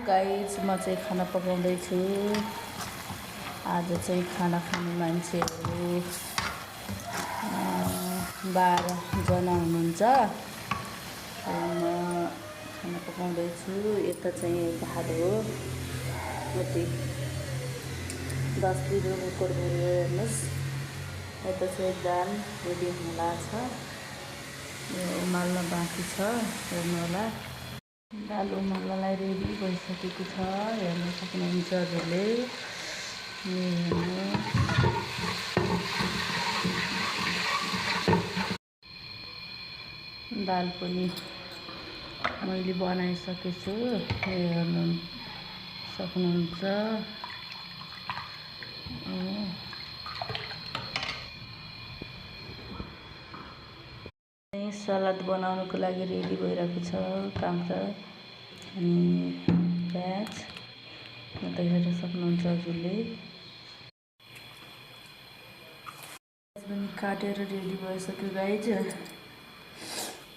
Guys म चाहिँ खाना पकाउँदैछु। आज चाहिँ खाना खाने मान्छेहरू 12 जना हुनुहुन्छ। म खाना पकाउँदैछु। यता चाहिँ भात हो, कति 10 किलो कुकर भयो हेर्नुहोस्। यता चाहिँ दाल रेडी हुन लाग्छ, उमाल्न बाँकी छ, हेर्नु होला। दाल उमाल्नलाई रेडी भइसकेको छ, हेर्न सक्नुहुन्छ हजुरले। दाल पनि मैले बनाइसकेछु, हेर्नु सक्नुहुन्छ। सलाद बनाउनको लागि रेडी भइरहेको छ काँक्रा अनि प्याज। त हेर्न सक्नुहुन्छ हजुरले। प्याज पनि काटेर रेडी भइसक्यो गाइज।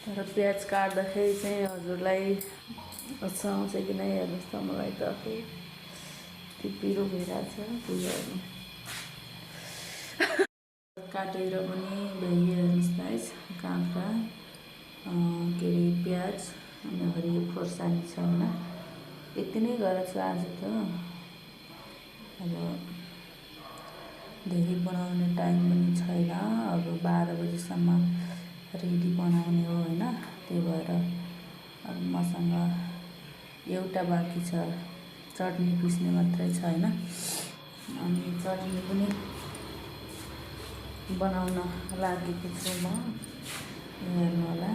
तर प्याज काट्दाखेरि चाहिँ हजुरलाई अच्छा आउँछ कि नै हेर्नुहोस् त। मलाई त त्यो पिरो भइरहेछ पुरानो काटेर पनि भइयो हेर्नुहोस् गाइज। काँक्रा के अरे प्याज अनि हरियो खोर्सानी छ होइन। यति नै गरेको छु आज त। अब धेरै बनाउने टाइम पनि छैन। अब 12 बजीसम्म रेडी बनाउने हो होइन। त्यही भएर अब मसँग एउटा बाँकी छ, चटनी पिस्ने मात्रै छ होइन। अनि चटनी पनि बनाउन लागेको छु म, हेर्नु होला।